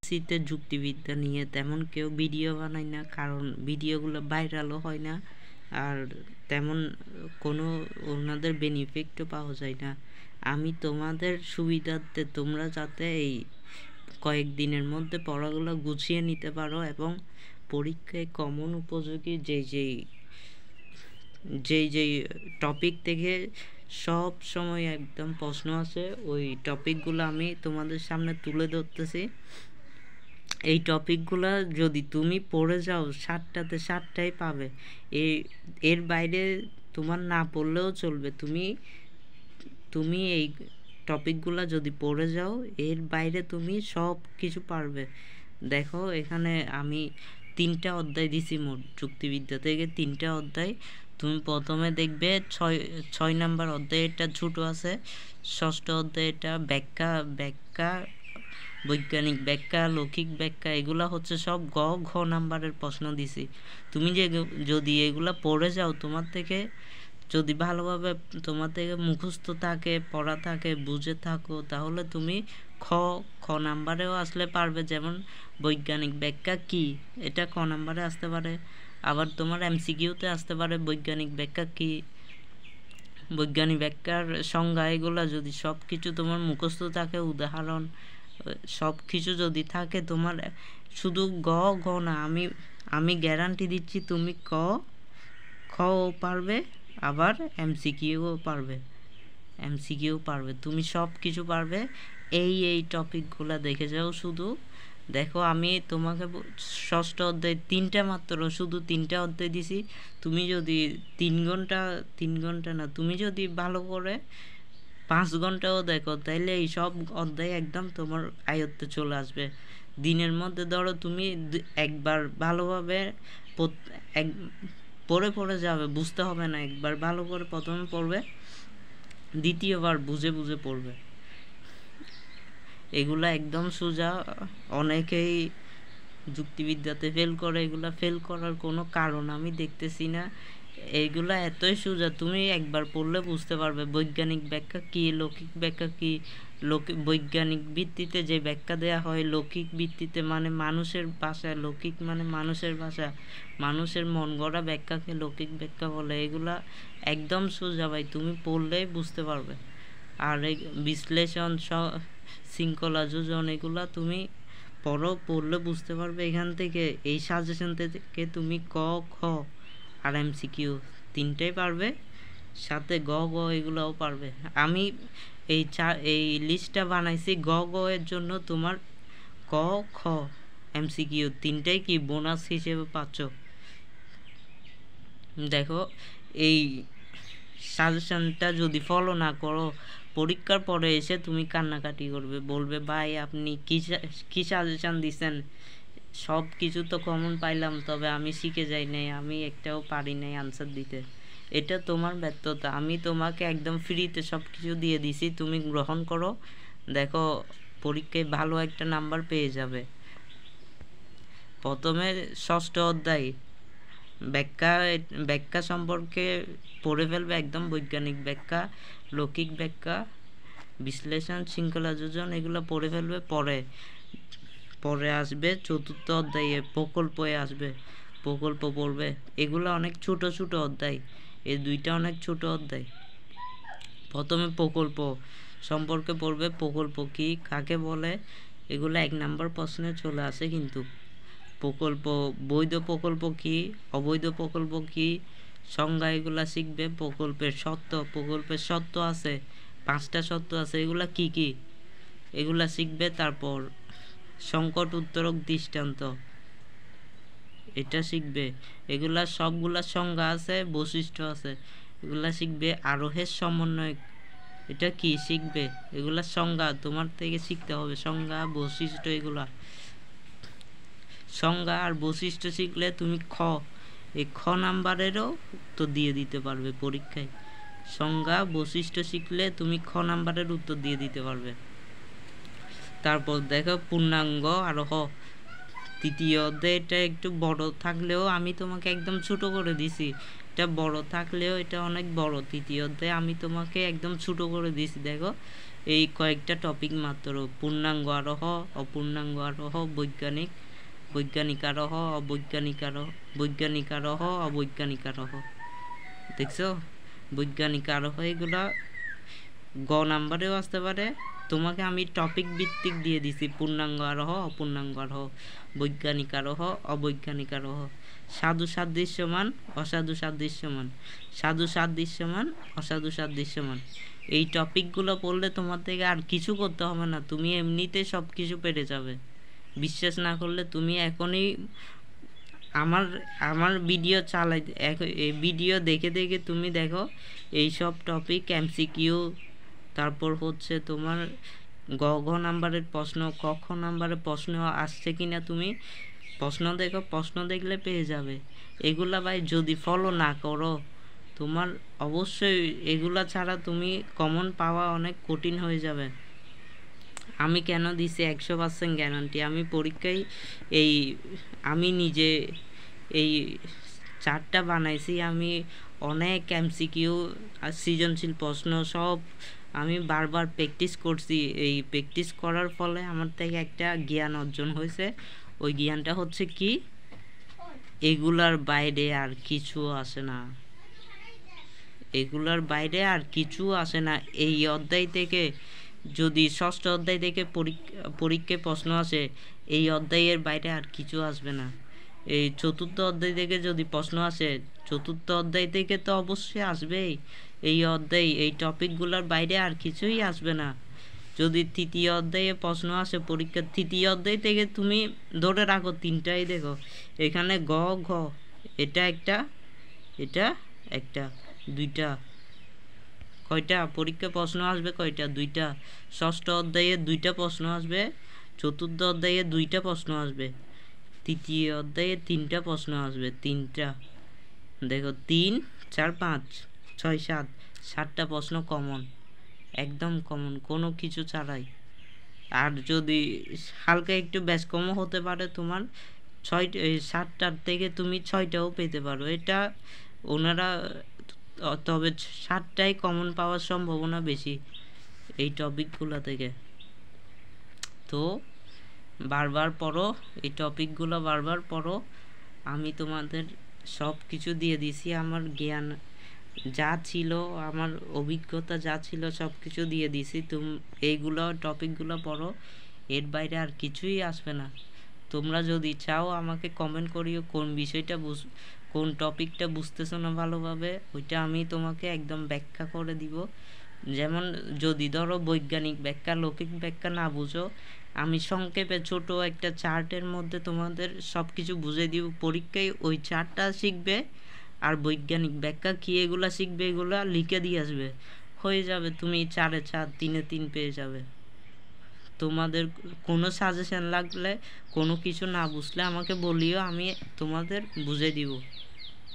শীতে যুক্তিবিদ্যা নিয়ে তেমন কেউ ভিডিও বানায় না, কারণ ভিডিওগুলো ভাইরালও হয় না, আর তেমন কোনো ওনাদের বেনিফিটও পাওয়া যায় না। আমি তোমাদের সুবিধার্থে তোমরা যাতে এই কয়েকদিনের মধ্যে পড়াগুলো গুছিয়ে নিতে পারো এবং পরীক্ষায় কমন উপযোগী যেই টপিক থেকে সব সময় একদম প্রশ্ন আছে, ওই টপিকগুলো আমি তোমাদের সামনে তুলে ধরতেছি। এই টপিকগুলো যদি তুমি পড়ে যাও 7টাতে 7টাই পাবে। এর বাইরে তোমার না পড়লেও চলবে। তুমি এই টপিকগুলো যদি পড়ে যাও এর বাইরে তুমি সব কিছু পারবে। দেখো এখানে আমি 3টা অধ্যায় দিছি মোট, যুক্তিবিদ্যা থেকে 3টা অধ্যায়। তুমি প্রথমে দেখবে 6 নাম্বার অধ্যায়, এটা ছোট আছে। 6ষ্ঠ অধ্যায় এটা ব্যাখ্যা বৈজ্ঞানিক ব্যাখ্যা, লৌকিক ব্যাখ্যা, এগুলা হচ্ছে সব ঘ নাম্বারের প্রশ্ন দিছি। তুমি যদি এগুলা পড়ে যাও, যদি ভালোভাবে তোমার থেকে মুখস্থ থাকে, পড়া থাকে, বুঝে থাকো, তাহলে তুমি খ নাম্বারেও আসলে পারবে। যেমন বৈজ্ঞানিক ব্যাখ্যা কি, এটা খ নাম্বারে আসতে পারে। আবার তোমার MCQতে আসতে পারে বৈজ্ঞানিক ব্যাখ্যা কি, বৈজ্ঞানিক ব্যাখ্যার সংজ্ঞা, এগুলা যদি সব কিছু তোমার মুখস্থ থাকে, উদাহরণ সব কিছু যদি থাকে তোমার, শুধু ঘ না, আমি গ্যারান্টি দিচ্ছি তুমি খও পারবে, আবার MCQও পারবে। তুমি সব কিছু পারবে। এই টপিকগুলো দেখে যাও শুধু। দেখো আমি তোমাকে 6ষ্ঠ অধ্যায় 3টা মাত্র, শুধু 3টা অধ্যায় দিছি। তুমি যদি 3 ঘন্টা না, তুমি যদি ভালো করে 5 ঘন্টাও দেখো, তাইলে এই সব অধ্যায় একদম তোমার আয়ত্তে চলে আসবে। দিনের মধ্যে ধরো তুমি একবার ভালোভাবে পড়ে যাবে, বুঝতে হবে না। একবার ভালো করে প্রথমে পড়বে, দ্বিতীয়বার বুঝে পড়বে। এগুলা একদম সোজা। অনেকেই যুক্তিবিদ্যাতে ফেল করে, এগুলা ফেল করার কোনো কারণ আমি দেখতেছি না। এইগুলা এতই সোজা, তুমি একবার পড়লে বুঝতে পারবে। বৈজ্ঞানিক ব্যাখ্যা কি, লৌকিক ব্যাখ্যা কি। বৈজ্ঞানিক ভিত্তিতে যে ব্যাখ্যা দেয়া হয়, লৌকিক ভিত্তিতে মানে মানুষের ভাষা, লৌকিক মানে মানুষের ভাষা, মানুষের মন গড়া ব্যাখ্যাকে লৌকিক ব্যাখ্যা বলে। এগুলা একদম সোজা ভাই, তুমি পড়লেই বুঝতে পারবে। আর এই বিশ্লেষণ, শৃঙ্খলা যোজন, এগুলা তুমি পড়লে বুঝতে পারবে। এখান থেকে এই সাজেশন থেকে তুমি ক, খ আর MCQ 3টাই পারবে, সাথে গ এগুলাও পারবে। আমি এই লিস্টটা বানাইছি এর জন্য। তোমার ক, খ, MCQ 3টাই কি বোনাস হিসেবে পাচ্ছ। দেখো এই সাজেশনটা যদি ফলো না করো, পরীক্ষার পরে এসে তুমি কান্নাকাটি করবে, বলবে ভাই আপনি কি সাজেশন দিচ্ছেন, সব কিছু তো কমন পাইলাম, তবে আমি শিখে যাই নাই, আমি একটাও পারি নাই আনসার দিতে। এটা তোমার ব্যর্থতা। আমি তোমাকে একদম ফ্রিতে সব কিছু দিয়ে দিছি, তুমি গ্রহণ করো। দেখো পরীক্ষায় ভালো একটা নাম্বার পেয়ে যাবে। প্রথমে 6ষ্ঠ অধ্যায় ব্যাখ্যা সম্পর্কে পড়ে ফেলবে একদম। বৈজ্ঞানিক ব্যাখ্যা, লৌকিক ব্যাখ্যা, বিশ্লেষণ, শৃঙ্খলা যোজন, এগুলো পড়ে ফেলবে। পরে আসবে 4র্থ অধ্যায়ে প্রকল্পে আসবে, প্রকল্প পড়বে। এগুলো অনেক ছোট অধ্যায়, এই 2টা অনেক ছোট অধ্যায়। প্রথমে প্রকল্প সম্পর্কে পড়বে, প্রকল্প কি, কাকে বলে, এগুলো 1 নাম্বার প্রশ্নে চলে আসে। কিন্তু প্রকল্প, বৈধ প্রকল্প কি, অবৈধ প্রকল্প কি, সংজ্ঞা, এগুলা শিখবে। প্রকল্পের শর্ত আছে, 5টা শর্ত আছে, এগুলা কি এগুলা শিখবে। তারপর সংকট উত্তরক দৃষ্টান্ত, এটা শিখবে। এগুলা সবগুলা সংজ্ঞা আছে, বৈশিষ্ট্য আছে, এগুলা শিখবে। আরোহের সমন্বয়, এটা কি শিখবে। এগুলা সংজ্ঞা তোমার থেকে শিখতে হবে, সংজ্ঞা, বৈশিষ্ট্য। এগুলা সংজ্ঞা আর বৈশিষ্ট্য শিখলে তুমি এই খ নাম্বারেরও উত্তর দিয়ে দিতে পারবে পরীক্ষায়। সংজ্ঞা, বৈশিষ্ট্য শিখলে তুমি খ নাম্বারের উত্তর দিয়ে দিতে পারবে। তারপর দেখো পূর্ণাঙ্গ আরোহ, 3য় অধ্যায়। এটা একটু বড় থাকলেও আমি তোমাকে একদম ছোট করে দিছি। এটা বড় থাকলেও এটা অনেক বড়। 3য় অধ্যায় আমি তোমাকে একদম ছোট করে দিছি। দেখো এই কয়েকটা টপিক মাত্র, পূর্ণাঙ্গ আরোহ, অপূর্ণাঙ্গ আরোহ, বৈজ্ঞানিক, বৈজ্ঞানিক আরোহ, অবৈজ্ঞানিক আরোহ, বৈজ্ঞানিক আরোহ, অবৈজ্ঞানিক আরোহ। দেখছো, বৈজ্ঞানিক আরোহ এগুলা গ নাম্বারেও আসতে পারে। তোমাকে আমি টপিক ভিত্তিক দিয়ে দিছি, পূর্ণাঙ্গ আরোহ, অপূর্ণাঙ্গ আরোহ, বৈজ্ঞানিক আরোহ, অবৈজ্ঞানিক আরোহ, সাধু সাদৃশ্যমান, অসাধু সাদৃশ্যমান, সাধু সাদৃশ্যমান, অসাধু সাদৃশ্যমান। এই টপিকগুলো পড়লে তোমার থেকে আর কিছু করতে হবে না, তুমি এমনিতে সব কিছু পেরে যাবে। বিশ্বাস না করলে তুমি এখনই আমার আমার ভিডিও চালাই, ভিডিও দেখে দেখে তুমি দেখো এই সব টপিক এমসিকিউ, তারপর হচ্ছে তোমার গ নাম্বারের প্রশ্ন, ক নাম্বারের প্রশ্ন আসছে কিনা তুমি প্রশ্ন দেখো, প্রশ্ন দেখলে পেয়ে যাবে। এগুলা ভাই যদি ফলো না করো, তোমার অবশ্যই এগুলা ছাড়া তুমি কমন পাওয়া অনেক কঠিন হয়ে যাবে। আমি কেন দিছি 100% গ্যারান্টি, আমি পরীক্ষায় আমি নিজে এই চার্টটা বানাইছি, আমি অনেক এমসিকিউ আর সৃজনশীল প্রশ্ন সব আমি বারবার প্র্যাকটিস করছি। এই প্র্যাকটিস করার ফলে আমার থেকে একটা জ্ঞান অর্জন হয়েছে। ওই জ্ঞানটা হচ্ছে কি, এগুলার বাইরে আর কিছু আসে না, এগুলার বাইরে আর কিছু আসে না। এই অধ্যায় থেকে যদি ষষ্ঠ অধ্যায় থেকে পরীক্ষায় প্রশ্ন আসে, এই অধ্যায়ের বাইরে আর কিছু আসবে না। এই চতুর্থ অধ্যায় থেকে যদি প্রশ্ন আসে, চতুর্থ অধ্যায় থেকে তো অবশ্যই আসবেই। এই অধ্যায় এই টপিকগুলোর বাইরে আর কিছুই আসবে না। যদি তৃতীয় অধ্যায়ে প্রশ্ন আসে পরীক্ষার, তৃতীয় অধ্যায় থেকে তুমি ধরে রাখো তিনটাই দেখো, এখানে গ ঘ, এটা একটা, এটা একটা, দুইটা, কয়টা পরীক্ষা প্রশ্ন আসবে, কয়টা, দুইটা। ষষ্ঠ অধ্যায়ে দুইটা প্রশ্ন আসবে, চতুর্থ অধ্যায়ে দুইটা প্রশ্ন আসবে, তৃতীয় অধ্যায়ে তিনটা প্রশ্ন আসবে, তিনটা। দেখো 3 4 5 6 7, 7টা প্রশ্ন কমন, একদম কমন, কোনো কিছু ছাড়াই। আর যদি হালকা একটু ব্যাস কমও হতে পারে তোমার, 7টার থেকে তুমি 6টাও পেতে পারো, এটা ওনারা, তবে 7টাই কমন পাওয়ার সম্ভাবনা বেশি এই টপিকগুলো থেকে। তো বারবার পড়ো, এই টপিকগুলো বারবার পড়ো। আমি তোমাদের সব কিছু দিয়ে দিছি, আমার জ্ঞান যা ছিল, আমার অভিজ্ঞতা যা ছিল সব কিছু দিয়ে দিছি। এইগুলো টপিকগুলো পড়ো, এর বাইরে আর কিছুই আসবে না। তোমরা যদি চাও আমাকে কমেন্ট করিও কোন বিষয়টা কোন টপিকটা বুঝতেছো না ভালোভাবে, ওইটা আমি তোমাকে একদম ব্যাখ্যা করে দিব। যেমন যদি ধরো বৈজ্ঞানিক ব্যাখ্যা, লৌকিক ব্যাখ্যা না বুঝো, আমি সংক্ষেপে ছোট একটা চার্টের মধ্যে তোমাদের সব কিছু বুঝিয়ে দিব। পরীক্ষায় ওই চার্টটা শিখবে, আর বৈজ্ঞানিক ব্যাখ্যা কি এগুলা শিখবে, এগুলা লিখে দিয়ে আসবে, হয়ে যাবে। তুমি 4-এ 4, 3-এ 3 পেয়ে যাবে। তোমাদের কোনো সাজেশন লাগলে, কোনো কিছু না বুঝলে আমাকে বলিও, আমি তোমাদের বুঝিয়ে দিব।